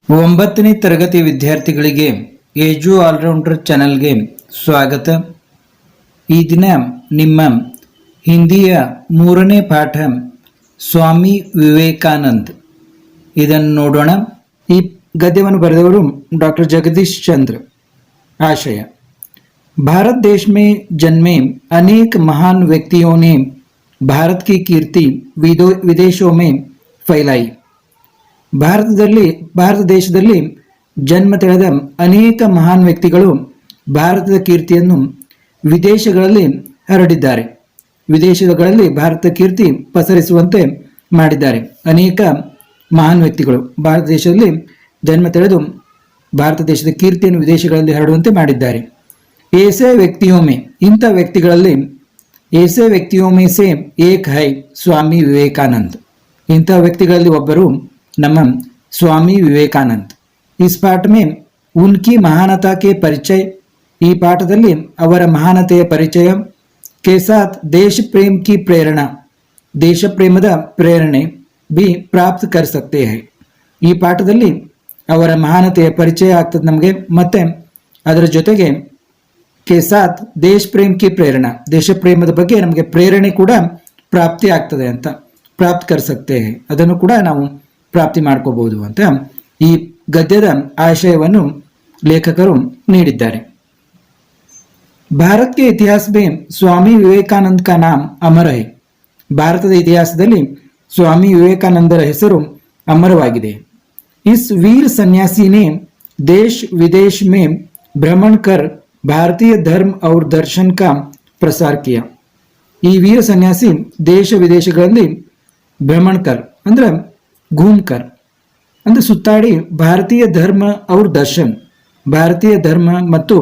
ಒಂಬತ್ತನೇ ತರಗತಿ ವಿದ್ಯಾರ್ಥಿಗಳಿಗೆ ಏಜು ಆಲ್ರೌಂಡರ್ ಚಾನಲ್ಗೆ ಸ್ವಾಗತ. ಈ ದಿನ ನಿಮ್ಮ ಹಿಂದಿಯ ಮೂರನೇ ಪಾಠ ಸ್ವಾಮಿ ವಿವೇಕಾನಂದ್ ಇದನ್ನು ನೋಡೋಣ. ಈ गद्यವನ್ನು ಬರೆದವರು डॉक्टर जगदीश चंद्र. आशय: भारत देश में जन्मे अनेक महान व्यक्तियों ने भारत की कीर्ति विदेशों में फैलाई. ಭಾರತ ದೇಶದಲ್ಲಿ ಜನ್ಮ ತಳೆದ ಅನೇಕ ಮಹಾನ್ ವ್ಯಕ್ತಿಗಳು ಭಾರತದ ಕೀರ್ತಿಯನ್ನು ವಿದೇಶಗಳಲ್ಲಿ ಹರಡಿದ್ದಾರೆ. ವಿದೇಶಗಳಲ್ಲಿ ಭಾರತ ಕೀರ್ತಿ ಪಸರಿಸುವಂತೆ ಮಾಡಿದ್ದಾರೆ. ಅನೇಕ ಮಹಾನ್ ವ್ಯಕ್ತಿಗಳು ಭಾರತ ದೇಶದಲ್ಲಿ ಜನ್ಮ ತಳೆದು ಭಾರತ ದೇಶದ ಕೀರ್ತಿಯನ್ನು ವಿದೇಶಗಳಲ್ಲಿ ಹರಡುವಂತೆ ಮಾಡಿದ್ದಾರೆ. ऐसे व्यक्तियों में ಇಂಥ ವ್ಯಕ್ತಿಗಳಲ್ಲಿ ऐसे व्यक्तियों में से एक है स्वामी विवेकानंद. ಇಂಥ ವ್ಯಕ್ತಿಗಳಲ್ಲಿ ಒಬ್ಬರು ನಮ್ಮ स्वामी विवेकानंद. इस पाठ में उनकी महानता के परिचय, ಈ ಪಾಠದಲ್ಲಿ ಅವರ ಮಹಾನತೆಯ ಪರಿಚಯ, के साथ देश प्रेम की प्रेरणा, ದೇಶ ಪ್ರೇಮದ ಪ್ರೇರಣೆ भी प्राप्त कर सकते हैं. ಈ ಪಾಠದಲ್ಲಿ ಅವರ ಮಹಾನತೆಯ ಪರಿಚಯ ಆಗ್ತದೆ ನಮಗೆ. ಮತ್ತೆ ಅದರ ಜೊತೆಗೆ के साथ देश प्रेम की प्रेरणा, ದೇಶ ಪ್ರೇಮದ ಬಗ್ಗೆ ನಮಗೆ ಪ್ರೇರಣೆ ಕೂಡ ಪ್ರಾಪ್ತಿ ಆಗ್ತದೆ ಅಂತ, ಪ್ರಾಪ್ತ कर सकते हैं, ಅದನ್ನು ಕೂಡ ನಾವು ಪ್ರಾಪ್ತಿ ಮಾಡ್ಕೋಬಹುದು ಅಂತ ಈ ಗದ್ಯದ ಆಶಯವನ್ನು ಲೇಖಕರು ನೀಡಿದ್ದಾರೆ. ಭಾರತ ಕೆ ಇತಿಹಾಸ में स्वामी विवेकानंद का नाम अमर है. ಭಾರತದ ಇತಿಹಾಸದಲ್ಲಿ ಸ್ವಾಮಿ ವಿವೇಕಾನಂದರ ಹೆಸರು ಅಮರವಾಗಿದೆ. इस वीर सन्यासी ने देश विदेश में भ्रमण कर भारतीय धर्म और दर्शन का प्रसार किया. ಈ ವೀರ ಸನ್ಯಾಸಿ ದೇಶ ವಿದೇಶಗಳಲ್ಲಿ ಭ್ರಮಣ ಕರ್ ಅಂದ್ರೆ घूमकर ಅಂದ್ರೆ ಸುತ್ತಾಡಿ ಭಾರತೀಯ ಧರ್ಮ और दर्शन, ಭಾರತೀಯ ಧರ್ಮ ಮತ್ತು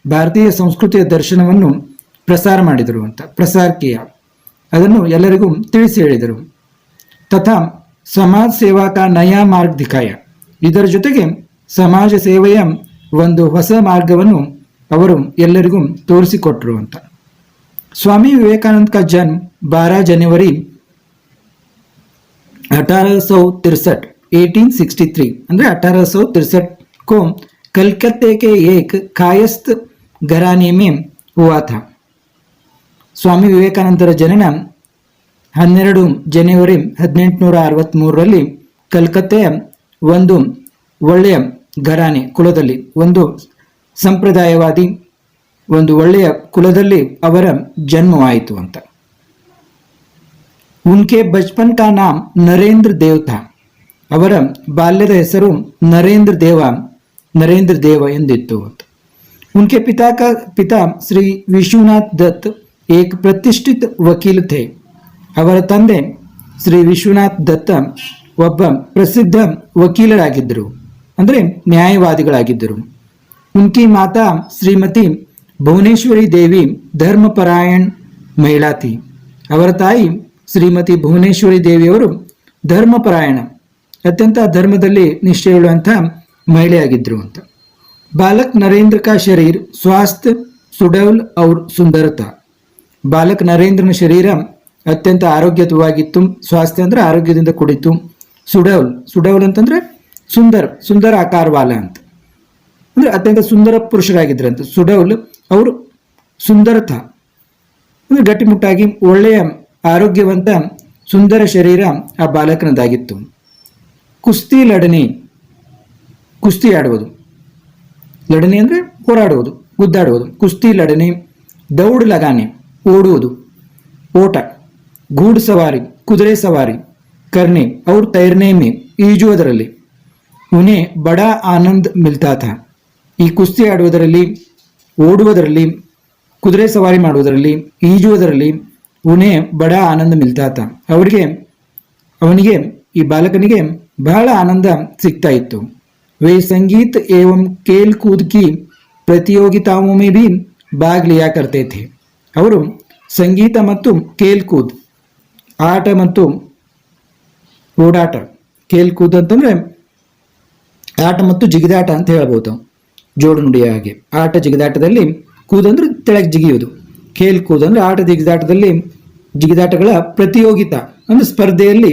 ಭಾರತೀಯ ಸಂಸ್ಕೃತಿಯ ದರ್ಶನವನ್ನು ಪ್ರಸಾರ ಮಾಡಿದರು ಅಂತ, ಪ್ರಸಾರ ಕಿಯ, ಅದನ್ನು ಎಲ್ಲರಿಗೂ ತಿಳಿಸಿ ಹೇಳಿದರು. ತಥಾ ಸಮಾಜ ಸೇವಾ ಕಾ ನಯಾ ಮಾರ್ಗ ದಿಖಾಯ, ಇದರ ಜೊತೆಗೆ ಸಮಾಜ ಸೇವೆಯ ಒಂದು ಹೊಸ ಮಾರ್ಗವನ್ನು ಅವರು ಎಲ್ಲರಿಗೂ ತೋರಿಸಿಕೊಟ್ರು ಅಂತ. ಸ್ವಾಮಿ ವಿವೇಕಾನಂದ ಕಾ ಜನ್ಮ 12 जनवरी 1863 ಅಂದ್ರೆ 1863 को कलकत्ते के एक कायस्थ घराने में हुआ था. ಸ್ವಾಮಿ ವಿವೇಕಾನಂದರ ಜನನ 12 ಜನವರಿ 1863ರಲ್ಲಿ ಕಲ್ಕತ್ತೆಯ ಒಂದು ಒಳ್ಳೆಯ ಘರಾನೆ ಕುಲದಲ್ಲಿ, ಒಂದು ಸಂಪ್ರದಾಯವಾದಿ ಒಂದು ಒಳ್ಳೆಯ ಕುಲದಲ್ಲಿ ಅವರ ಜನ್ಮವಾಯಿತು ಅಂತ. उनके बचपन का नाम नरेंद्र देव था. ಅವರ ಬಾಲ್ಯದ ಹೆಸರು ನರೇಂದ್ರ ದೇವ ಎಂದಿತ್ತು. उनके पिता श्री विश्वनाथ दत्त एक प्रतिष्ठित वकील थे. ಅವರ ತಂದೆ ಶ್ರೀ ವಿಶ್ವನಾಥ್ ದತ್ತ ಒಬ್ಬ ಪ್ರಸಿದ್ಧ ವಕೀಲರಾಗಿದ್ದರು, ಅಂದರೆ ನ್ಯಾಯವಾದಿಗಳಾಗಿದ್ದರು. उनकी माता श्रीमती भुवनेश्वरी देवी धर्मपरायण महिला थी. ಅವರ ತಾಯಿ ಶ್ರೀಮತಿ ಭುವನೇಶ್ವರಿ ದೇವಿಯವರು ಧರ್ಮಪರಾಯಣ, ಅತ್ಯಂತ ಧರ್ಮದಲ್ಲಿ ನಿಷ್ಠೆಯುಳ್ಳುವಂತಹ ಮಹಿಳೆಯಾಗಿದ್ದರು ಅಂತ. ಬಾಲಕ್ ನರೇಂದ್ರ ಕಾ ಶರೀರ ಸ್ವಾಸ್ಥ್ಯ ಸುಡೌಲ್ ಔರ್ ಸುಂದರತಾ. ಬಾಲಕ್ ನರೇಂದ್ರನ ಶರೀರ ಅತ್ಯಂತ ಆರೋಗ್ಯವಾಗಿತ್ತು. ಸ್ವಾಸ್ಥ್ಯ ಅಂದ್ರೆ ಆರೋಗ್ಯದಿಂದ ಕೂಡಿತ್ತು. ಸುಡೌಲ್ ಅಂತಂದ್ರೆ ಸುಂದರ ಆಕಾರವಾಲ ಅಂತ, ಅಂದ್ರೆ ಅತ್ಯಂತ ಸುಂದರ ಪುರುಷರಾಗಿದ್ರಂತ. ಸುಡೌಲ್ ಅವರು ಸುಂದರತಾ ಅಂದ್ರೆ ಗಟ್ಟಿಮುಟ್ಟಾಗಿ ಒಳ್ಳೆಯ ಆರೋಗ್ಯವಂತ ಸುಂದರ ಶರೀರ ಆ ಬಾಲಕನದಾಗಿತ್ತು. ಕುಸ್ತಿ ಲಡನೆ, ಕುಸ್ತಿ ಆಡುವುದು, ಲಡನೆ ಅಂದ್ರೆ ಹೋರಾಡುವುದು, ಗುದ್ದಾಡುವುದು, ಕುಸ್ತಿ ಲಡನೆ. ದೌಡ್ ಲಗಾನೆ, ಓಡುವುದು, ಓಟ. ಗೂಡ್ ಸವಾರಿ, ಕುದುರೆ ಸವಾರಿ. ಕರ್ನೆ ಔರ್ ತೈರ್ನೆ ಮೇ, ಈಜುವುದರಲ್ಲಿ. ಉನ್ಹೇ ಬಡಾ ಆನಂದ್ ಮಿಲ್ತಾ ಥಾ. ಈ ಕುಸ್ತಿ ಆಡುವುದರಲ್ಲಿ, ಓಡುವುದರಲ್ಲಿ, ಕುದುರೆ ಸವಾರಿ ಮಾಡುವುದರಲ್ಲಿ, ಈಜುವುದರಲ್ಲಿ ಉನ್ಹೇ ಬಡಾ ಆನಂದ ಮಿಲ್ತಾ ಥಾ. ಅವನಿಗೆ ಈ ಬಾಲಕನಿಗೆ ಬಹಳ ಆನಂದ ಸಿಗ್ತಾ ಇತ್ತು. वे संगीत एवं खेल कूद की प्रतियोगिताओं में भी भाग लिया करते थे. ಅವರು ಸಂಗೀತ ಮತ್ತು ಖೇಲ್ ಕೂದ್, ಆಟ ಮತ್ತು ಓಡಾಟ. ಖೇಲ್ ಕೂದ್ ಅಂತಂದ್ರೆ ಆಟ ಮತ್ತು ಜಿಗಿದಾಟ ಅಂತ ಹೇಳ್ಬೋದು, ಜೋಡು ನುಡಿಯ ಹಾಗೆ. ಆಟ ಜಿಗಿದಾಟದಲ್ಲಿ, ಕೂದ್ ಅಂದ್ರೆ ತೆಳಗೆ ಜಿಗಿಯುವುದು, ಖೇಲ್ ಕೂದ್ ಅಂದ್ರೆ ಆಟ ಜಿಗಿದಾಟಗಳ ಪ್ರತಿಯೋಗಿತಾ ಅಂದ್ರೆ ಸ್ಪರ್ಧೆಯಲ್ಲಿ,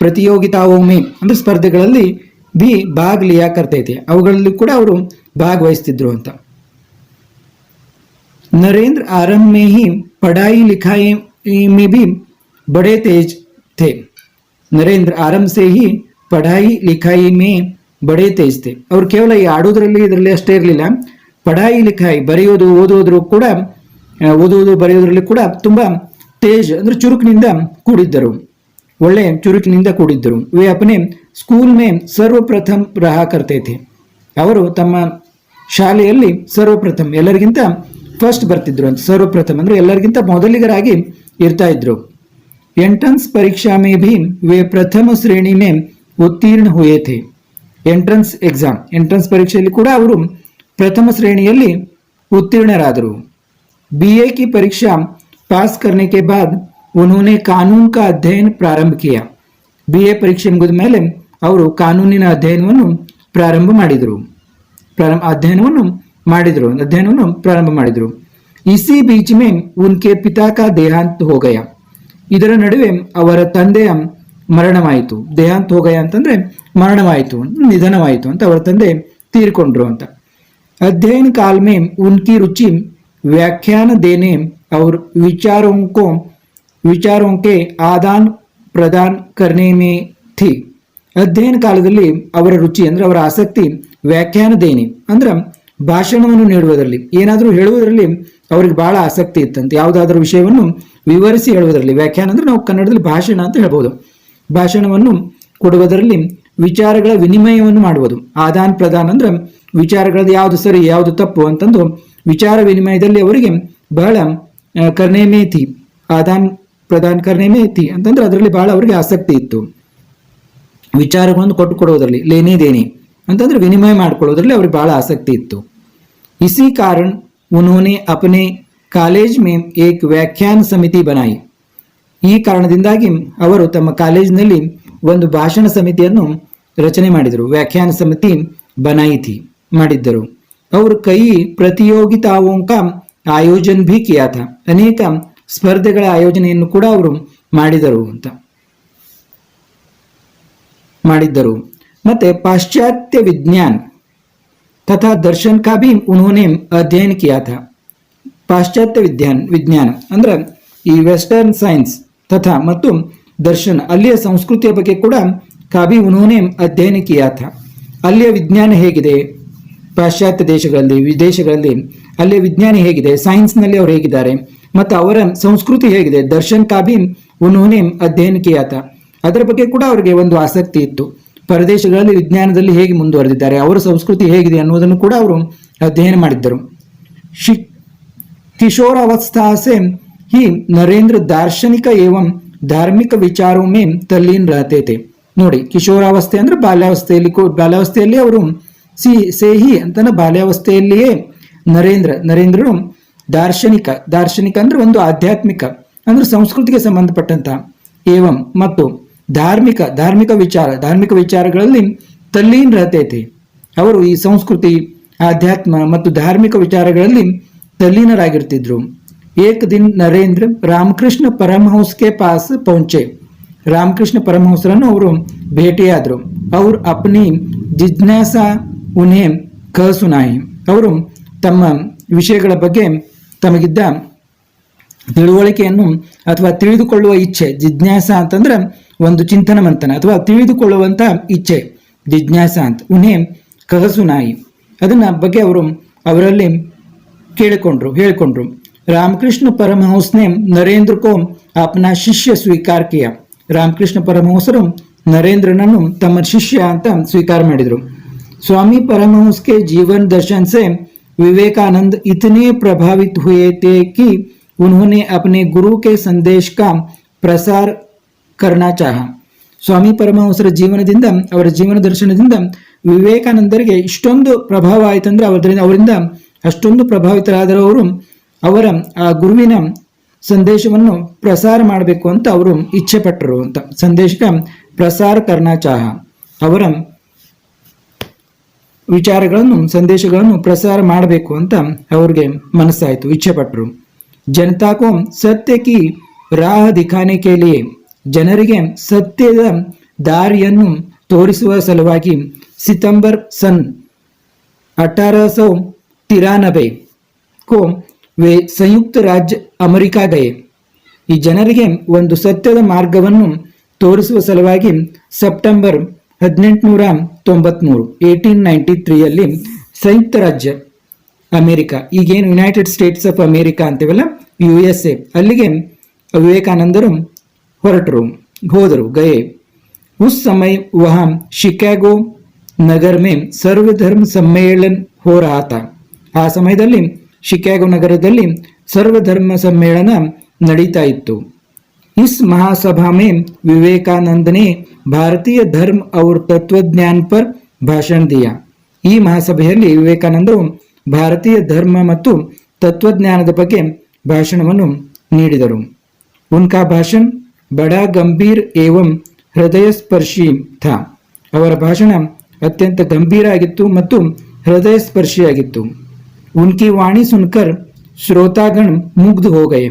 ಪ್ರತಿಯೋಗಿತಾವೊಮ್ಮೆ ಅಂದ್ರೆ ಸ್ಪರ್ಧೆಗಳಲ್ಲಿ भी भाग लिया करते थे, ಅವುಗಳಲ್ಲಿ ಕೂಡ ಅವರು ಭಾಗವಹಿಸ್ತಿದ್ರು ಅಂತ. नरेंद्र आरंभ में ही पढ़ाई लिखाई में भी बड़े तेज थे. नरेंद्र आरंभ से ही पढ़ाई लिखाई में ಬಡೇ ತೇಜ್ थे. ಅವರು ಕೇವಲ ಈ ಆಡೋದ್ರಲ್ಲಿ ಇದರಲ್ಲಿ ಅಷ್ಟೇ ಇರಲಿಲ್ಲ, ಪಢಾಯಿ ಲಿಖಾಯಿ ಓದುವುದು ಬರೆಯೋದ್ರಲ್ಲಿ ಕೂಡ ತುಂಬಾ ತೇಜ್ ಅಂದ್ರೆ ಚುರುಕಿನಿಂದ ಕೂಡಿದ್ದರು, ಒಳ್ಳೆ ಚುರುಕಿನಿಂದ ಕೂಡಿದ್ದರು. वे अपने स्कूल में सर्वप्रथम रहा करते थे. ಅವರು ತಮ್ಮ ಶಾಲೆಯಲ್ಲಿ ಸರ್ವಪ್ರಥಮ ಎಲ್ಲರಿಗಿಂತ ಫಸ್ಟ್ ಬರ್ತಿದ್ರು ಅಂತ. ಸರ್ವಪ್ರಥಮ ಅಂದ್ರೆ ಎಲ್ಲರಿಗಿಂತ ಮೊದಲಿಗರಾಗಿ ಇರ್ತಾ ಇದ್ರು. ಎಂಟ್ರೆನ್ಸ್ ಪರೀಕ್ಷಾ में भी वे प्रथम श्रेणी में उत्तीर्ण हुए थे. ಎಂಟ್ರೆನ್ಸ್ ಎಕ್ಸಾಮ್, ಎಂಟ್ರೆನ್ಸ್ ಪರೀಕ್ಷೆಯಲ್ಲಿ ಕೂಡ ಅವರು ಪ್ರಥಮ ಶ್ರೇಣಿಯಲ್ಲಿ उत्तीर्णराದರು. बीए की परीक्षा पास करने के बाद उन्होंने कानून का अध्ययन प्रारंभ किया. बीए परीक्षೆ ಮುಗಿದ ಮೇಲೆ ಅವರು ಕಾನೂನಿನ ಅಧ್ಯಯನವನ್ನು ಪ್ರಾರಂಭ ಮಾಡಿದರು. इसी बीच में उनके पिता का देहांत हो गया. ಇದರ ನಡುವೆ ಅವರ ತಂದೆಯ ಮರಣವಾಯಿತು. ದೇಹಾಂತ ಹೋಗಯ ಅಂತಂದ್ರೆ ಮರಣವಾಯಿತು, ನಿಧನವಾಯಿತು ಅಂತ. ಅವರ ತಂದೆ ತೀರ್ಕೊಂಡ್ರು ಅಂತ. अध्ययन काल में उनकी रुचि व्याख्यान देने और विचारों के आदान प्रदान करने में थी. ಅಧ್ಯಯನ ಕಾಲದಲ್ಲಿ ಅವರ ರುಚಿ ಅಂದ್ರೆ ಅವರ ಆಸಕ್ತಿ ವ್ಯಾಖ್ಯಾನ ದೇನಿ ಅಂದ್ರೆ ಭಾಷಣವನ್ನು ನೀಡುವುದರಲ್ಲಿ, ಏನಾದರೂ ಹೇಳುವುದರಲ್ಲಿ ಅವ್ರಿಗೆ ಬಹಳ ಆಸಕ್ತಿ ಇತ್ತಂತೆ. ಯಾವುದಾದ್ರೂ ವಿಷಯವನ್ನು ವಿವರಿಸಿ ಹೇಳುವುದರಲ್ಲಿ, ವ್ಯಾಖ್ಯಾನ ಅಂದ್ರೆ ನಾವು ಕನ್ನಡದಲ್ಲಿ ಭಾಷಣ ಅಂತ ಹೇಳ್ಬೋದು. ಭಾಷಣವನ್ನು ಕೊಡುವುದರಲ್ಲಿ, ವಿಚಾರಗಳ ವಿನಿಮಯವನ್ನು ಮಾಡುವುದು. ಆದಾನ ಪ್ರದಾನ ಅಂದ್ರೆ ವಿಚಾರಗಳದ್ದು ಯಾವುದು ಸರಿ ಯಾವುದು ತಪ್ಪು ಅಂತಂದು ವಿಚಾರ ವಿನಿಮಯದಲ್ಲಿ ಅವರಿಗೆ ಬಹಳ ಕರ್ನೇಮೇತಿ, ಆದಾನ್ ಪ್ರದಾನ ಕರ್ನೇಮೇತಿ ಅಂತಂದ್ರೆ ಅದರಲ್ಲಿ ಬಹಳ ಅವರಿಗೆ ಆಸಕ್ತಿ ಇತ್ತು. ವಿಚಾರಗಳನ್ನು ಕೊಡುವುದರಲ್ಲಿ, ಲೇನೇ ದೇನಿ ಅಂತಂದ್ರೆ ವಿನಿಮಯ ಮಾಡಿಕೊಳ್ಳೋದ್ರಲ್ಲಿ ಅವ್ರಿಗೆ ಬಹಳ ಆಸಕ್ತಿ ಇತ್ತು. इसी कारण उन्होंने अपने कॉलेज में एक व्याख्यान समिति बनाई. ಈ ಕಾರಣದಿಂದಾಗಿ ಅವರು ತಮ್ಮ ಕಾಲೇಜಿನಲ್ಲಿ ಒಂದು ಭಾಷಣ ಸಮಿತಿಯನ್ನು ರಚನೆ ಮಾಡಿದರು. ವ್ಯಾಖ್ಯಾನ ಸಮಿತಿ बनाई थी ಮಾಡಿದ್ದರು. ಅವರು ಕೈ ಪ್ರತಿಯೋಗಿತಾओं का आयोजन भी किया था. ಅನೇಕ ಸ್ಪರ್ಧೆಗಳ ಆಯೋಜನೆಯನ್ನು ಕೂಡ ಅವರು ಮಾಡಿದ್ದರು. ಮತ್ತೆ ಪಾಶ್ಚಾತ್ಯ ವಿಜ್ಞಾನ तथा दर्शन का भी उन्होंने अध्ययन किया था. ಪಾಶ್ಚಾತ್ಯ ವಿಜ್ಞಾನ ಅಂದ್ರೆ ಈ ವೆಸ್ಟರ್ನ್ ಸೈನ್ಸ್ ತಥಾ ಮತ್ತು ದರ್ಶನ್, ಅಲ್ಲಿಯ ಸಂಸ್ಕೃತಿಯ ಬಗ್ಗೆ ಕೂಡ ಕಾಬಿ ಉನ್ಹೋನೆ ಅಧ್ಯಯನ ಕಿಯಾ ಥಾ. ಅಲ್ಲಿಯ ವಿಜ್ಞಾನ ಹೇಗಿದೆ, ಪಾಶ್ಚಾತ್ಯ ದೇಶಗಳಲ್ಲಿ ವಿದೇಶಗಳಲ್ಲಿ ಅಲ್ಲಿಯ ವಿಜ್ಞಾನ ಹೇಗಿದೆ, ಸೈನ್ಸ್ನಲ್ಲಿ ಅವರು ಹೇಗಿದ್ದಾರೆ ಮತ್ತು ಅವರ ಸಂಸ್ಕೃತಿ ಹೇಗಿದೆ, ದರ್ಶನ್ ಕಾಬಿ ಉನ್ಹೋನೆ ಅಧ್ಯಯನ ಕಿಯಾ ಥಾ. ಅದರ ಬಗ್ಗೆ ಕೂಡ ಅವರಿಗೆ ಒಂದು ಆಸಕ್ತಿ ಇತ್ತು. ಪರದೇಶಗಳಲ್ಲಿ ವಿಜ್ಞಾನದಲ್ಲಿ ಹೇಗೆ ಮುಂದುವರೆದಿದ್ದಾರೆ, ಅವರ ಸಂಸ್ಕೃತಿ ಹೇಗಿದೆ ಅನ್ನುವುದನ್ನು ಕೂಡ ಅವರು ಅಧ್ಯಯನ ಮಾಡಿದ್ದರು. किशोरावस्था से ही नरेंद्र दार्शनिक एवं धार्मिक विचारों में तल्लीन रहते थे. ನೋಡಿ, ಕಿಶೋರಾವಸ್ಥೆ ಅಂದ್ರೆ ಬಾಲ್ಯಾವಸ್ಥೆಯಲ್ಲಿ ಅವರು ಸೇಹಿ ಅಂತಂದ್ರೆ ಬಾಲ್ಯಾವಸ್ಥೆಯಲ್ಲಿಯೇ ನರೇಂದ್ರರು ದಾರ್ಶನಿಕ ಅಂದ್ರೆ ಒಂದು ಆಧ್ಯಾತ್ಮಿಕ ಅಂದ್ರೆ ಸಂಸ್ಕೃತಿಗೆ ಸಂಬಂಧಪಟ್ಟಂತ ಏವಂ ಮತ್ತು ಧಾರ್ಮಿಕ ವಿಚಾರಗಳಲ್ಲಿ ತಲ್ಲೀನ್ ರಹತೆ. ಅವರು ಈ ಸಂಸ್ಕೃತಿ, ಆಧ್ಯಾತ್ಮ ಮತ್ತು ಧಾರ್ಮಿಕ ವಿಚಾರಗಳಲ್ಲಿ ತಲ್ಲೀನರಾಗಿರ್ತಿದ್ರು. ಏಕ್ ದಿನ ನರೇಂದ್ರ ರಾಮಕೃಷ್ಣ ಪರಮಹಂಸಕ್ಕೆ ಪಾಸ್ ಪਹੁಂಚೆ. ರಾಮಕೃಷ್ಣ ಪರಮಹಂಸರನ್ನು ಅವರು ಭೇಟಿಯಾದರು. ಅವರು ಅಪ್ನಿ ಜಿಜ್ಞಾಸಾ ಉನ್ಹೇ ಕಹ ಸುನಾಯಿ. ಅವರು ತಮ್ಮ ವಿಷಯಗಳ ಬಗ್ಗೆ ತಮಗಿದ್ದ ತಿಳುವಳಿಕೆಯನ್ನು ಅಥವಾ ತಿಳಿದುಕೊಳ್ಳುವ ಇಚ್ಛೆ, ಜಿಜ್ಞಾಸ ಅಂತಂದ್ರೆ ಒಂದು ಚಿಂತನ ಮಂಥನ ಅಥವಾ ತಿಳಿದುಕೊಳ್ಳುವಂತ ಇಚ್ಛೆ, ಜಿಜ್ಞಾಸ ಅಂತ. ಉನ್ಹೇ ಕಹ ಸುನಾಯಿ, ಅದನ್ನ ಬಗ್ಗೆ ಅವರು ಅವರಲ್ಲಿ ಹೇಳಿಕೊಂಡ್ರು. ರಾಮಕೃಷ್ಣ ಪರಮಹಂಸನೆ ನರೇಂದ್ರ ಕೋ ಅಪ್ನಾ ಶಿಷ್ಯ ಸ್ವೀಕಾರ ಕಿಯಾ. ರಾಮಕೃಷ್ಣ ಪರಮಹಂಸರು ನರೇಂದ್ರನನ್ನು ತಮ್ಮ ಶಿಷ್ಯ ಅಂತ ಸ್ವೀಕಾರ ಮಾಡಿದರು. स्वामी परमहंस के जीवन दर्शन से विवेकानंद इतने प्रभावित हुए थे कि उन्होंने अपने गुरु के संदेश का प्रसार करना चाहा. ಸ್ವಾಮಿ ಪರಮಹಂಸರ ಜೀವನದಿಂದ, ಅವರ ಜೀವನ ದರ್ಶನದಿಂದ ವಿವೇಕಾನಂದರಿಗೆ ಇಷ್ಟೊಂದು ಪ್ರಭಾವ ಆಯ್ತಂದ್ರೆ ಅವರಿಂದ ಅಷ್ಟೊಂದು ಪ್ರಭಾವಿತರಾದವರು ಅವರ ಆ ಗುರುವಿನ ಸಂದೇಶವನ್ನು ಪ್ರಸಾರ ಮಾಡಬೇಕು ಅಂತ ಅವರು ಇಚ್ಛೆ ಪಟ್ಟರು ಅಂತ. ಸಂದೇಶಕ ಪ್ರಸಾರ ಕರ್ನಾ ಚಾಹ, ಅವರ ಸಂದೇಶಗಳನ್ನು ಪ್ರಸಾರ ಮಾಡಬೇಕು ಅಂತ ಅವ್ರಿಗೆ ಮನಸ್ಸಾಯಿತು, ಇಚ್ಛೆ ಪಟ್ಟರು. ಜನತಾಕೋ ಸತ್ಯ ಕಿ ರಾಹ ದಿಖಾನೆ ಕೆ ಲಿಯೆ, ಜನರಿಗೆ ಸತ್ಯದ ದಾರಿಯನ್ನು ತೋರಿಸುವ ಸಲುವಾಗಿ सितंबर सन 1893 को वे संयुक्त राज्य अमेरिका गए. ಈ ಜನರಿಗೆ ಒಂದು ಸತ್ಯದ ಮಾರ್ಗವನ್ನು ತೋರಿಸುವ ಸಲುವಾಗಿ ಸೆಪ್ಟೆಂಬರ್ 1893 1893ಯಲ್ಲಿ ಸಂಯುಕ್ತ ರಾಜ್ಯ ಅಮೆರಿಕ, ಈಗೇನು ಯುನೈಟೆಡ್ ಸ್ಟೇಟ್ಸ್ ಆಫ್ ಅಮೆರಿಕಾ ಅಂತೀವಲ್ಲ, USA, ಅಲ್ಲಿಗೆ ವಿವೇಕಾನಂದರು ಹೋದರು ಗಯೆ. उस समय वहां शिकागो नगर में सर्वधर्म सम्मेलन हो रहा था. ಆ ಸಮಯದಲ್ಲಿ ಶಿಕಾಗೋ ನಗರದಲ್ಲಿ ಸರ್ವಧರ್ಮ ಸಮ್ಮೇಳನ ನಡೀತಾ ಇತ್ತು. इस महासभा में विवेकानंद ने भारतीय धर्म और तत्वज्ञान पर भाषण दिया. ಈ ಮಹಾಸಭೆಯಲ್ಲಿ ವಿವೇಕಾನಂದರು ಭಾರತೀಯ ಧರ್ಮ ಮತ್ತು ತತ್ವಜ್ಞಾನದ ಬಗ್ಗೆ ಭಾಷಣವನ್ನು ನೀಡಿದರು. उनका भाषण बड़ा गंभीर एवं ಹೃದಯ ಸ್ಪರ್ಶಿ ಥಾ. ಅವರ ಭಾಷಣ ಅತ್ಯಂತ ಗಂಭೀರ ಆಗಿತ್ತು ಮತ್ತು ಹೃದಯ ಸ್ಪರ್ಶಿಯಾಗಿತ್ತು. ಉನ್ಕಿ ವಾಣಿ ಸುನ್ಕರ್ ಶ್ರೋತಾಗಣ್ ಮುಗ್ಧ ಹೋಗಯೆ.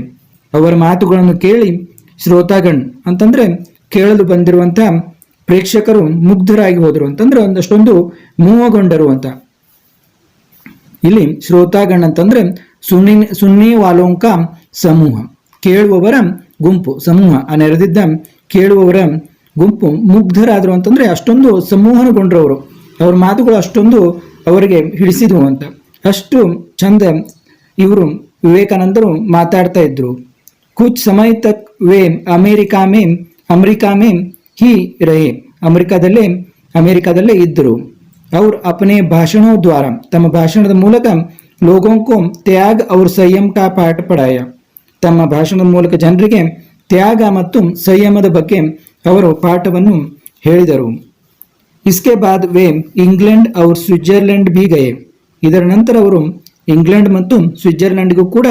ಅವರ ಮಾತುಗಳನ್ನು ಕೇಳಿ ಶ್ರೋತಾಗಣ್ ಅಂತಂದ್ರೆ ಕೇಳಲು ಬಂದಿರುವಂತಹ ಪ್ರೇಕ್ಷಕರು ಮುಗ್ಧರಾಗಿ ಹೋದರು ಅಂತಂದ್ರೆ ಒಂದಷ್ಟೊಂದು ಮೋಹಗೊಂಡರು ಅಂತ. ಇಲ್ಲಿ ಶ್ರೋತಾಗಣ್ ಅಂತಂದ್ರೆ ಸುನ್ನಿ ವಾಲೋಂಕ ಸಮೂಹ, ಕೇಳುವವರ ಗುಂಪು, ಸಮೂಹ ನೆರೆದಿದ್ದ ಕೇಳುವವರ ಗುಂಪು ಮುಗ್ಧರಾದರು ಅಂತಂದ್ರೆ ಅಷ್ಟೊಂದು ಸಮೂಹನಗೊಂಡ್ರು ಅವರು. ಅವ್ರ ಮಾತುಗಳು ಅಷ್ಟೊಂದು ಅವರಿಗೆ ಹಿಡಿಸಿದ್ವು ಅಂತ, ಅಷ್ಟು ಚಂದ ಇವರು ವಿವೇಕಾನಂದರು ಮಾತಾಡ್ತಾ ಇದ್ರು. कुछ समय तक वे अमेरिका में ही रहे. ಅಮೆರಿಕಾದಲ್ಲೇ ಇದ್ದರು. और अपने भाषणों द्वारा, तಮ್ಮ ಭಾಷಣದ ಮೂಲಕ लोगों को त्याग और संयम का पाठ पढ़ाया. ತಮ್ಮ ಭಾಷಣದ ಮೂಲಕ ಜನರಿಗೆ ತ್ಯಾಗ ಮತ್ತು ಸಂಯಮದ ಬಗ್ಗೆ ಅವರು ಪಾಠವನ್ನು ಹೇಳಿದರು. इसके बाद वे इंग्लैंड और स्विट्जरलैंड भी गए. ಇದರ ನಂತರ ಅವರು ಇಂಗ್ಲೆಂಡ್ ಮತ್ತು ಸ್ವಿಟ್ಜರ್ಲೆಂಡ್ಗೂ ಕೂಡ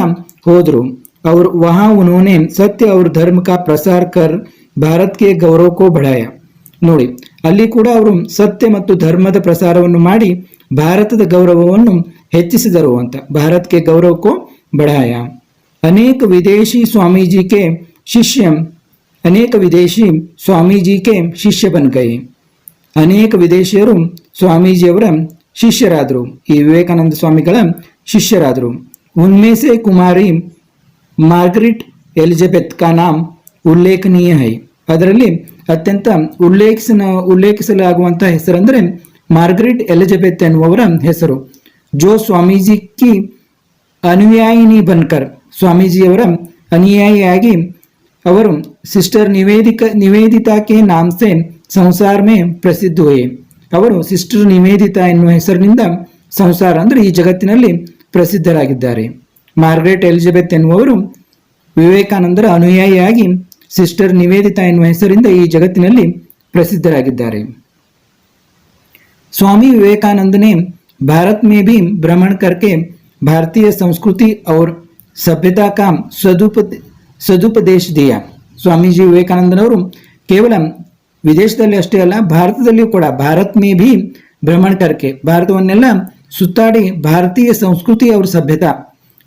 ಹೋದರು. और वहां उन्होंने सत्य और धर्म का प्रसार कर भारत के गौरव को बढ़ाया. ನೋಡಿ, ಅಲ್ಲಿ ಕೂಡ ಅವರು ಸತ್ಯ ಮತ್ತು ಧರ್ಮದ ಪ್ರಸಾರವನ್ನು ಮಾಡಿ ಭಾರತದ ಗೌರವವನ್ನು ಹೆಚ್ಚಿಸಿದರು ಅಂತ. ಭಾರತ್ ಕೆ ಗೌರವ ಕೋ ಬಢಾಯ. अनेक विदेशी स्वामी जी के ಶಿಷ್ಯ बन गए. ಅನೇಕ ವಿದೇಶಿಯರು ಸ್ವಾಮೀಜಿಯವರ ಶಿಷ್ಯರಾದರು, ಈ ವಿವೇಕಾನಂದ ಸ್ವಾಮಿಗಳ ಶಿಷ್ಯರಾದರು. उनमें से कुमारी ಮಾರ್ಗರಿಟ್ ಎಲಿಜಬೆತ್ ಕಾ ನಾಮ್ ಉಲ್ಲೇಖನೀಯ ಹೈ. ಅದರಲ್ಲಿ ಅತ್ಯಂತ ಉಲ್ಲೇಖಿಸಲಾಗುವಂತಹ ಹೆಸರಂದ್ರೆ ಮಾರ್ಗರಿಟ್ ಎಲಿಜಬೆತ್ ಎನ್ನುವವರ ಹೆಸರು. ಜೋ ಸ್ವಾಮೀಜಿ ಕಿ ಅನುಯಾಯಿನಿ ಬನ್ಕರ್, ಸ್ವಾಮೀಜಿಯವರ ಅನುಯಾಯಿಯಾಗಿ ಅವರು ಸಿಸ್ಟರ್ ನಿವೇದಿತಾ ಕೆ ನಾಮ್ ಸೆ ಸಂಸಾರ ಮೇ ಪ್ರಸಿದ್ಧ ಹುಯೆ. ಅವರು ಸಿಸ್ಟರ್ ನಿವೇದಿತಾ ಎನ್ನುವ ಹೆಸರಿನಿಂದ ಸಂಸಾರ ಅಂದ್ರೆ ಈ ಜಗತ್ತಿನಲ್ಲಿ ಪ್ರಸಿದ್ಧರಾಗಿದ್ದಾರೆ. ಮಾರ್ಗರೆಟ್ ಎಲಿಜಬೆತ್ ಎನ್ನುವರು ವಿವೇಕಾನಂದರ ಅನುಯಾಯಿಯಾಗಿ ಸಿಸ್ಟರ್ ನಿವೇದಿತಾ ಎನ್ನುವ ಹೆಸರಿಂದ ಈ ಜಗತ್ತಿನಲ್ಲಿ ಪ್ರಸಿದ್ಧರಾಗಿದ್ದಾರೆ. स्वामी विवेकानंद ने भारत में भी भ्रमण करके भारतीय संस्कृति और सभ्यता का ಸದುಪದೇಶ ದಿಯ. ಸ್ವಾಮೀಜಿ ವಿವೇಕಾನಂದನವರು ಕೇವಲ ವಿದೇಶದಲ್ಲಿ ಅಷ್ಟೇ ಅಲ್ಲ, ಭಾರತದಲ್ಲಿಯೂ ಕೂಡ ಭಾರತ್ ಮೇ ಭಿ ಭ್ರಮಣ ಕರ್ಕೆ, ಭಾರತವನ್ನೆಲ್ಲ ಸುತ್ತಾಡಿ ಭಾರತೀಯ ಸಂಸ್ಕೃತಿ ಅವರ ಸಭ್ಯತಾ,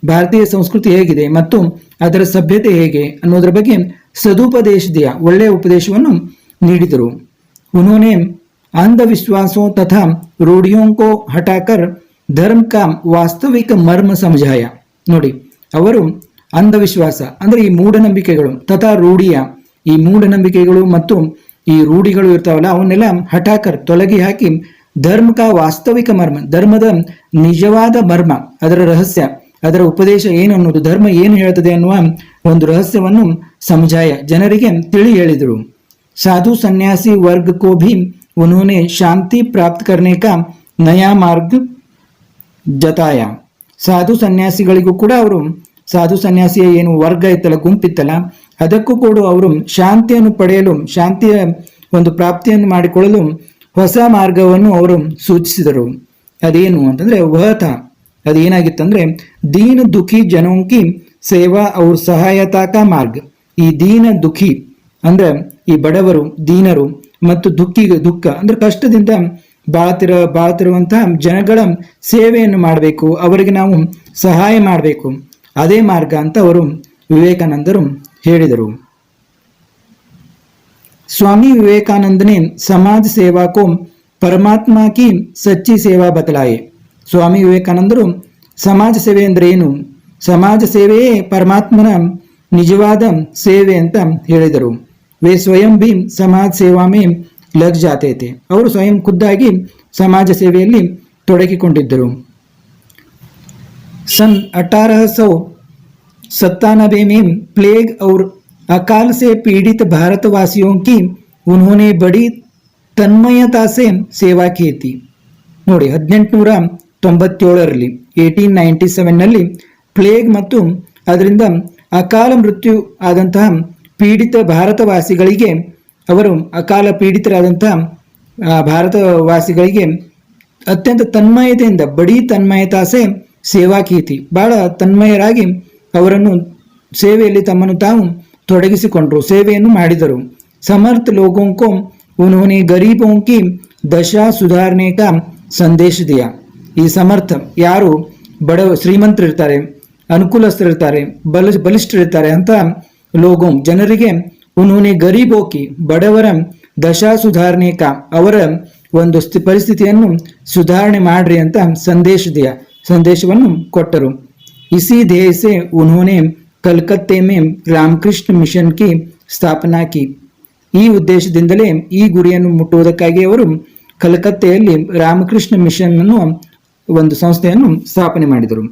ಭಾರತೀಯ ಸಂಸ್ಕೃತಿ ಹೇಗಿದೆ ಮತ್ತು ಅದರ ಸಭ್ಯತೆ ಹೇಗೆ ಅನ್ನೋದರ ಬಗ್ಗೆ ಸದುಪದೇಶ ದಿಯ, ಒಳ್ಳೆಯ ಉಪದೇಶವನ್ನು ನೀಡಿದರು. ಉನ್ಹೋನೆ अंधविश्वासों तथा रूढ़ियों को हटाकर धर्म का वास्तविक मर्म समझाया. ನೋಡಿ, ಅವರು ಅಂಧವಿಶ್ವಾಸ ಅಂದ್ರೆ ಈ ಮೂಢನಂಬಿಕೆಗಳು, ತಥಾ ರೂಢಿಯ, ಈ ಮೂಢನಂಬಿಕೆಗಳು ಮತ್ತು ಈ ರೂಢಿಗಳು ಇರ್ತಾವಲ್ಲ ಅವನ್ನೆಲ್ಲ ಹಠಾಕರ್ ತೊಲಗಿ ಹಾಕಿ ಧರ್ಮ ಕಾ ವಾಸ್ತವಿಕ ಮರ್ಮ, ಧರ್ಮದ ನಿಜವಾದ ಮರ್ಮ, ಅದರ ರಹಸ್ಯ, ಅದರ ಉಪದೇಶ ಏನು ಅನ್ನೋದು, ಧರ್ಮ ಏನು ಹೇಳ್ತದೆ ಅನ್ನುವ ಒಂದು ರಹಸ್ಯವನ್ನು ಸಮಜಾಯ, ಜನರಿಗೆ ತಿಳಿ ಹೇಳಿದರು. ಸಾಧು ಸನ್ಯಾಸಿ ವರ್ಗ ಕೋ ಭಿ उन्होंने शांति प्राप्त करने का नया मार्ग जताया. ಸಾಧು ಸನ್ಯಾಸಿಗಳಿಗೂ ಕೂಡ ಅವರು, ಸಾಧು ಸನ್ಯಾಸಿಯ ಏನು ವರ್ಗ ಇತ್ತಲ್ಲ, ಗುಂಪಿತ್ತಲ್ಲ, ಅದಕ್ಕೂ ಕೂಡ ಅವರು ಶಾಂತಿಯನ್ನು ಪಡೆಯಲು, ಶಾಂತಿಯ ಒಂದು ಪ್ರಾಪ್ತಿಯನ್ನು ಮಾಡಿಕೊಳ್ಳಲು ಹೊಸ ಮಾರ್ಗವನ್ನು ಅವರು ಸೂಚಿಸಿದರು. ಅದೇನು ಅಂತಂದ್ರೆ ವಹತ, ಅದೇನಾಗಿತ್ತಂದ್ರೆ ದೀನ ದುಃಖಿ ಜನೋಂಕಿ ಸೇವಾ ಅವ್ರ ಸಹಾಯತಾ ಕಾ ಮಾರ್ಗ. ಈ ದೀನ ದುಃಖಿ ಅಂದ್ರೆ ಈ ಬಡವರು, ದೀನರು ಮತ್ತು ದುಃಖ ಅಂದ್ರೆ ಕಷ್ಟದಿಂದ ಬಾಳ್ತಿರುವಂತಹ ಜನಗಳ ಸೇವೆಯನ್ನು ಮಾಡಬೇಕು, ಅವರಿಗೆ ನಾವು ಸಹಾಯ ಮಾಡಬೇಕು, ಅದೇ ಮಾರ್ಗ ಅಂತ ಅವರು ವಿವೇಕಾನಂದರು ಹೇಳಿದರು. ಸ್ವಾಮಿ ವಿವೇಕಾನಂದ ने समाज सेवा को परमात्मा की सच्ची सेवा बतलाए. ಸ್ವಾಮಿ ವಿವೇಕಾನಂದರು ಸಮಾಜ ಸೇವೆ ಅಂದ್ರೆ ಏನು, ಸಮಾಜ ಸೇವೆಯೇ ಪರಮಾತ್ಮನ ನಿಜವಾದ ಸೇವೆ ಅಂತ ಹೇಳಿದರು. ವೇ ಸ್ವಯಂ ಭೀ ಸಮಾಜ ಸೇವಾ ಮೇ ಲಗ್ ಜಾತೆ थे. ಅವರು ಸ್ವಯಂ ಖುದ್ದಾಗಿ ಸಮಾಜ ಸೇವೆಯಲ್ಲಿ ತೊಡಗಿಕೊಂಡಿದ್ದರು. सन 1897 में प्लेग और अकाल से पीड़ित भारतवासियों की उन्होंने बड़ी तन्मयता से सेवा की थी. ನೋಡಿ 1897ರಲ್ಲಿ 1897ನಲ್ಲಿ ಪ್ಲೇಗ್ ಮತ್ತು ಅದರಿಂದ ಅಕಾಲ ಮೃತ್ಯು ಆದಂತಹ ಪೀಡಿತ ಭಾರತವಾಸಿಗಳಿಗೆ ಅವರು ಅಕಾಲ ಪೀಡಿತರಾದಂತಹ ಭಾರತವಾಸಿಗಳಿಗೆ ಅತ್ಯಂತ ತನ್ಮಯತೆಯಿಂದ ಬಡಿ ತನ್ಮಯತಾಸೆ ಸೇವಾ ಕೀತಿ ಬಹಳ ತನ್ಮಯರಾಗಿ ಅವರನ್ನು ಸೇವೆಯಲ್ಲಿ ತಮ್ಮನ್ನು ತಾವು ತೊಡಗಿಸಿಕೊಂಡರು, ಸೇವೆಯನ್ನು ಮಾಡಿದರು. ಸಮರ್ಥ ಲೋಗೋं को उन्होंने गरीबों की दशा सुधारने का ಸಂದೇಶ ದಿಯ. ಈ ಸಮರ್ಥ ಯಾರು ಬಡ ಶ್ರೀಮಂತರಿರ್ತಾರೆ, ಅನುಕೂಲಸ್ಥರಿರ್ತಾರೆ, ಬಲಿಷ್ಠರಿರ್ತಾರೆ ಅಂತ ಲೋಗೋ ಜನರಿಗೆ ಉನ್ಹೋನೆ ಗರೀಬೋಕಿ ಬಡವರ ದಶಾ ಸುಧಾರಣೆ ಕಾ ಅವರ ಒಂದು ಪರಿಸ್ಥಿತಿಯನ್ನು ಸುಧಾರಣೆ ಮಾಡ್ರಿ ಅಂತ ಸಂದೇಶವನ್ನು ಕೊಟ್ಟರು. ಇಸಿ ಧ್ಯೇಯ ಸೆ ಉನ್ಹೋನೆ ಕಲ್ಕತ್ತೆ ಮೇ ರಾಮಕೃಷ್ಣ ಮಿಷನ್ ಕಿ ಸ್ಥಾಪನಾ ಕಿ. ಈ ಉದ್ದೇಶದಿಂದಲೇ ಈ ಗುರಿಯನ್ನು ಮುಟ್ಟುವುದಕ್ಕಾಗಿ ಅವರು ಕಲ್ಕತ್ತೆಯಲ್ಲಿ ರಾಮಕೃಷ್ಣ ಮಿಷನ್ ಅನ್ನು ಒಂದು ಸಂಸ್ಥೆಯನ್ನು ಸ್ಥಾಪನೆ ಮಾಡಿದರು.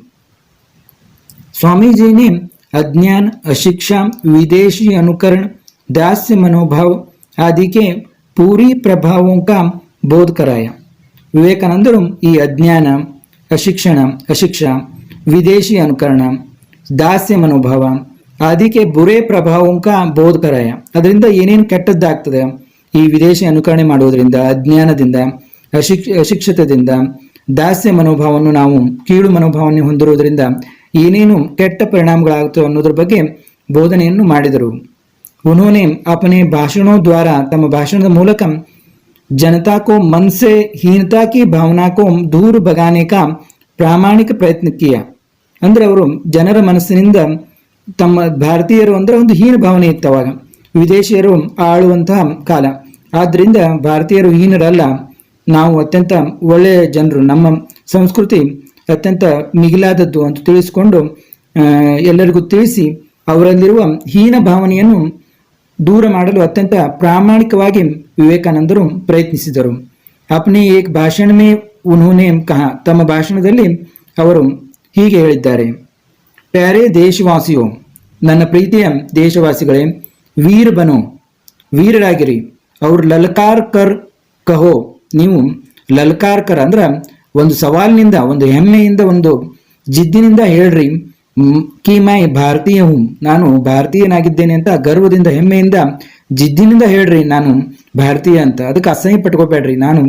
ಸ್ವಾಮೀಜಿ ने अज्ञान, अशिक्षा, विदेशी अनुकरण, दास्य मनोभाव आदि के पूरी प्रभावों का बोध कराया. ವಿವೇಕಾನಂದರು ಈ ಅಜ್ಞಾನ, ಅಶಿಕ್ಷಾ, ವಿದೇಶಿ ಅನುಕರಣ, ದಾಸ್ಯ ಮನೋಭಾವ ಆದಿಕೆ ಬುರೇ ಪ್ರಭಾವಂಕ ಬೋಧ ಕರಾಯ. ಅದರಿಂದ ಏನೇನು ಕೆಟ್ಟದ್ದಾಗ್ತದೆ ಈ ವಿದೇಶಿ ಅನುಕರಣೆ ಮಾಡುವುದರಿಂದ, ಅಜ್ಞಾನದಿಂದ, ಅಶಿಕ್ಷತೆಯಿಂದ, ದಾಸ್ಯ ಮನೋಭಾವವನ್ನು ನಾವು ಕೀಳು ಮನೋಭಾವವನ್ನು ಹೊಂದಿರುವುದರಿಂದ ಏನೇನು ಕೆಟ್ಟ ಪರಿಣಾಮಗಳಾಗುತ್ತವೆ ಅನ್ನೋದ್ರ ಬಗ್ಗೆ ಬೋಧನೆಯನ್ನು ಮಾಡಿದರು. ಉನ್ಹೋನೆ ಅಪನೆ ಭಾಷಣೋ ದ್ವಾರ ತಮ್ಮ ಭಾಷಣದ ಮೂಲಕ जनता को मन से हीनता की भावना को दूर भगाने का ಪ್ರಾಮಾಣಿಕ ಪ್ರಯತ್ನ ಕಿಯ. ಅಂದ್ರೆ ಅವರು ಜನರ ಮನಸ್ಸಿನಿಂದ ತಮ್ಮ ಭಾರತೀಯರು ಅಂದ್ರೆ ಒಂದು ಹೀನ ಭಾವನೆ ಇತ್ತು. ಅವಾಗ ವಿದೇಶಿಯರು ಆಳುವಂತಹ ಕಾಲ, ಆದ್ರಿಂದ ಭಾರತೀಯರು ಹೀನರಲ್ಲ, ನಾವು ಅತ್ಯಂತ ಒಳ್ಳೆಯ ಜನರು, ನಮ್ಮ ಸಂಸ್ಕೃತಿ ಅತ್ಯಂತ ಮಿಗಿಲಾದದ್ದು ಅಂತ ತಿಳಿಸಿಕೊಂಡು ಎಲ್ಲರಿಗೂ ತಿಳಿಸಿ ಅವರಲ್ಲಿರುವ ಹೀನ ಭಾವನೆಯನ್ನು ದೂರ ಮಾಡಲು ಅತ್ಯಂತ ಪ್ರಾಮಾಣಿಕವಾಗಿ ವಿವೇಕಾನಂದರು ಪ್ರಯತ್ನಿಸಿದರು. ಅಪ್ನೆ ಏಕ್ ಭಾಷಣ ಮೇ ಉನ್ಹೋನೆ ಕಹಾ, ತಮ್ಮ ಭಾಷಣದಲ್ಲಿ ಅವರು ಹೀಗೆ ಹೇಳಿದ್ದಾರೆ. ಪ್ಯಾರೆ ದೇಶವಾಸಿಯೋ, ನನ್ನ ಪ್ರೀತಿಯ ದೇಶವಾಸಿಗಳೇ, ವೀರ್ ಬನೋ, ವೀರರಾಗಿರಿ. ಅವ್ರು ಲಲ್ಕಾರ್ ಕರ್ ಕಹೋ, ನೀವು ಲಲ್ಕಾರ್ ಕರ್ ಅಂದ್ರೆ ಒಂದು ಸವಾಲಿನಿಂದ, ಒಂದು ಹೆಮ್ಮೆಯಿಂದ, ಒಂದು ಜಿದ್ದಿನಿಂದ ಹೇಳ್ರಿ. ಕಿ ಮೈ ಭಾರತೀಯ ಹೂ, ನಾನು ಭಾರತೀಯನಾಗಿದ್ದೇನೆ ಅಂತ ಗರ್ವದಿಂದ, ಹೆಮ್ಮೆಯಿಂದ, ಜಿದ್ದಿನಿಂದ ಹೇಳ್ರಿ ನಾನು ಭಾರತೀಯ ಅಂತ. ಅದಕ್ಕೆ ಅಸಹ್ಯ ಪಟ್ಕೋಬೇಡ್ರಿ, ನಾನು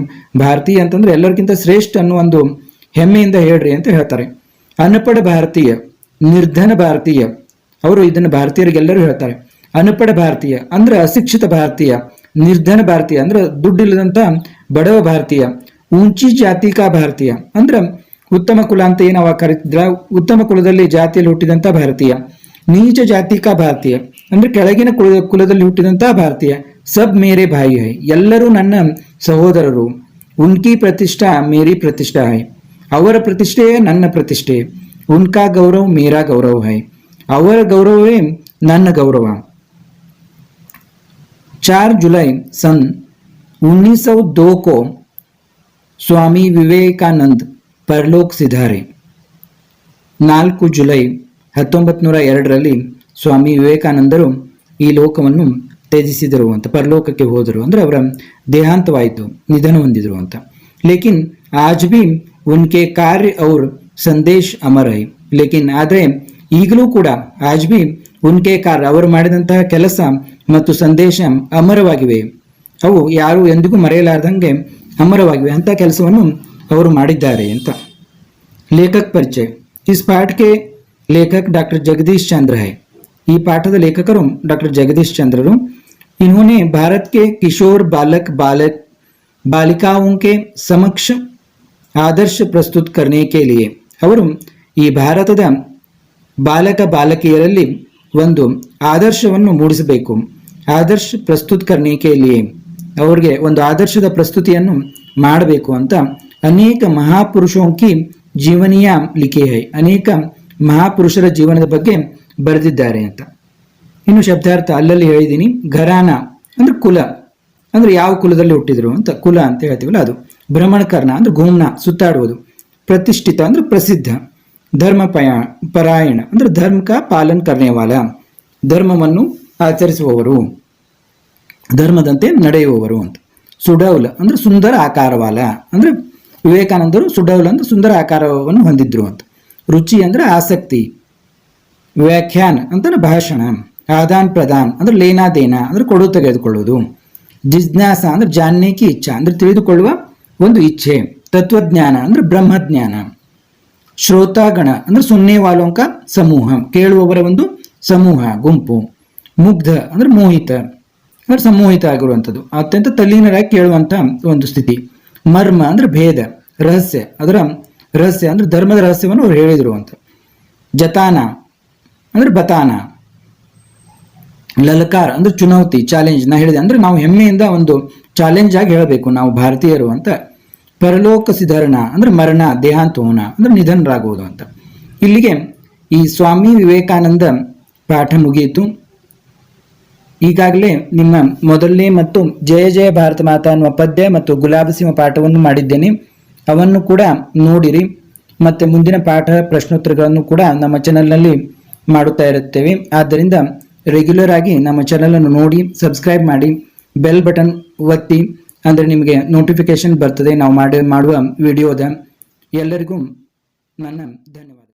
ಭಾರತೀಯ ಅಂತಂದ್ರೆ ಎಲ್ಲರಿಗಿಂತ ಶ್ರೇಷ್ಠ ಅನ್ನೋ ಒಂದು ಹೆಮ್ಮೆಯಿಂದ ಹೇಳ್ರಿ ಅಂತ ಹೇಳ್ತಾರೆ. ಅನಪಢ ಭಾರತೀಯ, ನಿರ್ಧನ ಭಾರತೀಯ, ಅವರು ಇದನ್ನು ಭಾರತೀಯರಿಗೆಲ್ಲರೂ ಹೇಳ್ತಾರೆ. ಅನಪಢ ಭಾರತೀಯ ಅಂದ್ರೆ ಅಶಿಕ್ಷಿತ ಭಾರತೀಯ, ನಿರ್ಧನ ಭಾರತೀಯ ಅಂದ್ರೆ ದುಡ್ಡಿಲ್ಲದಂತ ಬಡವ ಭಾರತೀಯ, ಊಂಚಿ ಜಾತಿಕಾ ಭಾರತೀಯ ಅಂದ್ರೆ ಉತ್ತಮ ಕುಲ ಅಂತ ಏನು ಅವಾಗ ಕರೀತಿದ್ರ, ಉತ್ತಮ ಕುಲದಲ್ಲಿ ಜಾತಿಯಲ್ಲಿ ಹುಟ್ಟಿದಂತ ಭಾರತೀಯ, ನೀಚ ಜಾತಿಕಾ ಭಾರತೀಯ ಅಂದ್ರೆ ಕೆಳಗಿನ ಕುಲದಲ್ಲಿ ಹುಟ್ಟಿದಂತಹ ಭಾರತೀಯ, ಸಬ್ ಮೇರೆ ಭಾಯಿ ಹೈ, ಎಲ್ಲರೂ ನನ್ನ ಸಹೋದರರು. ಉನ್ಕಿ ಪ್ರತಿಷ್ಠಾ ಮೇರಿ ಪ್ರತಿಷ್ಠಾ ಹೈ, ಅವರ ಪ್ರತಿಷ್ಠೆಯೇ ನನ್ನ ಪ್ರತಿಷ್ಠೆ. ಉನ್ಕಾ ಗೌರವ್ ಮೇರಾ ಗೌರವ್ ಹೈ, ಅವರ ಗೌರವವೇ ನನ್ನ ಗೌರವ. 4 जुलाई सन 1902 को स्वामी विवेकानंद परलोक सिधारे. 4 जुಲೈ 1902ರಲ್ಲಿ ಸ್ವಾಮಿ ವಿವೇಕಾನಂದರು ಈ ಲೋಕವನ್ನು ತ್ಯಜಿಸಿದರು ಅಂತ, ಪರಲೋಕಕ್ಕೆ ಹೋದರು ಅಂದ್ರೆ ಅವರ ದೇಹಾಂತವಾಯಿತು, ನಿಧನ ಹೊಂದಿದ್ರು ಅಂತ. ಲೇಕಿನ್ ಆಜ್ ಭಿ ಉನ್ಕೆ ಕಾರ್ಯ ಔರ್ ಸಂದೇಶ್ ಅಮರ್ ಹೈ. ಲೇಕಿನ್ ಆದರೆ ಈಗಲೂ ಕೂಡ ಆಜ್ ಭಿ ಉನ್ಕೆ ಕಾರ್ಯ, ಅವರು ಮಾಡಿದಂತಹ ಕೆಲಸ ಮತ್ತು ಸಂದೇಶ ಅಮರವಾಗಿವೆ. ಅವು ಯಾರು ಎಂದಿಗೂ ಮರೆಯಲಾರ್ದಂಗೆ ಅಮರವಾಗಿವೆ. ಅಂತ ಕೆಲಸವನ್ನು ಅವರು ಮಾಡಿದ್ದಾರೆ ಅಂತ. ಲೇಖಕ್ ಪರಿಚಯ. ಇಸ್ ಪಾಠಕ್ಕೆ ಲೇಖಕ್ ಡಾಕ್ಟರ್ ಜಗದೀಶ್ ಚಂದ್ರ ಹೈ. ಈ ಪಾಠದ ಲೇಖಕರು ಡಾಕ್ಟರ್ ಜಗದೀಶ್ ಚಂದ್ರರು. इन्होंने भारत के किशोर बालिकाओं के समक्ष आदर्श प्रस्तुत करने के लिए, ಅವರು ಈ ಭಾರತದ ಬಾಲಕ ಬಾಲಕಿಯರಲ್ಲಿ ಒಂದು ಆದರ್ಶವನ್ನು ಮೂಡಿಸಬೇಕು. ಆದರ್ಶ ಪ್ರಸ್ತುತ ಕರ್ನೆ ಕೆ ಲಿಯೆ, ಅವರಿಗೆ ಒಂದು ಆದರ್ಶದ ಪ್ರಸ್ತುತಿಯನ್ನು ಮಾಡಬೇಕು ಅಂತ ಅನೇಕ ಮಹಾಪುರುಷೋं की ಜೀವನೀಯ ಲಿಖೆ ಹೈ, ಅನೇಕ ಮಹಾಪುರುಷರ ಜೀವನದ ಬಗ್ಗೆ ಬರೆದಿದ್ದಾರೆ ಅಂತ. ಇನ್ನು ಶಬ್ದಾರ್ಥ ಅಲ್ಲಲ್ಲಿ ಹೇಳಿದ್ದೀನಿ. ಘರಾನ ಅಂದ್ರೆ ಕುಲ, ಅಂದ್ರೆ ಯಾವ ಕುಲದಲ್ಲಿ ಹುಟ್ಟಿದ್ರು ಅಂತ ಕುಲ ಅಂತ ಹೇಳ್ತೀವಲ್ಲ ಅದು. ಭ್ರಮಣಕರ್ಣ ಅಂದ್ರೆ ಘೂಮ್ನ ಸುತ್ತಾಡುವುದು. ಪ್ರತಿಷ್ಠಿತ ಅಂದ್ರೆ ಪ್ರಸಿದ್ಧ. ಧರ್ಮ ಪರಾಯಣ ಅಂದ್ರೆ ಧರ್ಮ ಕಾ ಪಾಲನ್ ಕರ್ನೇವಾಲ, ಧರ್ಮವನ್ನು ಆಚರಿಸುವವರು, ಧರ್ಮದಂತೆ ನಡೆಯುವವರು ಅಂತ. ಸುಡೌಲ ಅಂದ್ರೆ ಸುಂದರ ಆಕಾರವಾಲ, ಅಂದ್ರೆ ವಿವೇಕಾನಂದರು ಸುಡೌಲ ಅಂದ್ರೆ ಸುಂದರ ಆಕಾರವನ್ನು ಹೊಂದಿದ್ರು ಅಂತ. ರುಚಿ ಅಂದ್ರೆ ಆಸಕ್ತಿ. ವ್ಯಾಖ್ಯಾನ ಅಂದ್ರೆ ಭಾಷಣ. ಆದಾನ್ ಪ್ರದಾನ್ ಅಂದ್ರೆ ಲೇನಾ ದೇನಾ ಅಂದ್ರೆ ಕೊಡು ತೆಗೆದುಕೊಳ್ಳುವುದು. ಜಿಜ್ಞಾಸ ಅಂದ್ರೆ ಜಾನ್ನೇಕಿ ಇಚ್ಛಾ ಅಂದ್ರೆ ತಿಳಿದುಕೊಳ್ಳುವ ಒಂದು ಇಚ್ಛೆ. ತತ್ವಜ್ಞಾನ ಅಂದ್ರೆ ಬ್ರಹ್ಮಜ್ಞಾನ. ಶ್ರೋತಾಗಣ ಅಂದ್ರೆ ಸುನ್ನೆ ವಾಲೋಂಕ ಸಮೂಹ, ಕೇಳುವವರ ಒಂದು ಸಮೂಹ, ಗುಂಪು. ಮುಗ್ಧ ಅಂದ್ರೆ ಮೋಹಿತ ಅಂದ್ರೆ ಸಮೋಹಿತ ಆಗಿರುವಂಥದ್ದು, ಅತ್ಯಂತ ತಲ್ಲೀನರಾಗಿ ಕೇಳುವಂತ ಒಂದು ಸ್ಥಿತಿ. ಮರ್ಮ ಅಂದ್ರೆ ಭೇದ, ರಹಸ್ಯ, ಅದರ ರಹಸ್ಯ ಅಂದ್ರೆ ಧರ್ಮದ ರಹಸ್ಯವನ್ನು ಅವ್ರು ಹೇಳಿದ್ರು ಅಂತ. ಜತಾನ ಅಂದ್ರೆ ಬತಾನ. ಲಲಕಾರ ಅಂದ್ರೆ ಚುನೌತಿ, ಚಾಲೆಂಜ್. ನಾ ಹೇಳಿದೆ ಅಂದ್ರೆ ನಾವು ಹೆಮ್ಮೆಯಿಂದ ಒಂದು ಚಾಲೆಂಜ್ ಆಗಿ ಹೇಳಬೇಕು ನಾವು ಭಾರತೀಯರು ಅಂತ. ಪರಲೋಕ ಸಿಧರಣ ಅಂದ್ರೆ ಮರಣ, ದೇಹಾಂತೋನ ಅಂದ್ರೆ ನಿಧನರಾಗುವುದು ಅಂತ. ಇಲ್ಲಿಗೆ ಈ ಸ್ವಾಮಿ ವಿವೇಕಾನಂದ ಪಾಠ ಮುಗಿಯಿತು. ಈಗಾಗಲೇ ನಿಮ್ಮ ಮೊದಲನೇ ಮತ್ತು ಜಯ ಜಯ ಭಾರತ ಮಾತಾ ಅನ್ನುವ ಪದ್ಯ ಮತ್ತು ಗುಲಾಬಿ ಸಿಂಹ ಪಾಠವನ್ನು ಮಾಡಿದ್ದೇನೆ, ಅವನ್ನು ಕೂಡ ನೋಡಿರಿ. ಮತ್ತೆ ಮುಂದಿನ ಪಾಠ ಪ್ರಶ್ನೋತ್ತರಗಳನ್ನು ಕೂಡ ನಮ್ಮ ಚಾನಲ್ನಲ್ಲಿ ಮಾಡುತ್ತಾ ಇರುತ್ತೇವೆ. ಆದ್ದರಿಂದ ರೆಗ್ಯುಲರ್ ಆಗಿ ನಮ್ಮ ಚಾನಲ್ ಅನ್ನು ನೋಡಿ, ಸಬ್ಸ್ಕ್ರೈಬ್ ಮಾಡಿ, ಬೆಲ್ ಬಟನ್ ಒತ್ತಿ, ಅಂದರೆ ನಿಮಗೆ ನೋಟಿಫಿಕೇಶನ್ ಬರ್ತದೆ ನಾವು ಮಾಡುವ ವಿಡಿಯೋದ. ಎಲ್ಲರಿಗೂ ನನ್ನ ಧನ್ಯವಾದ.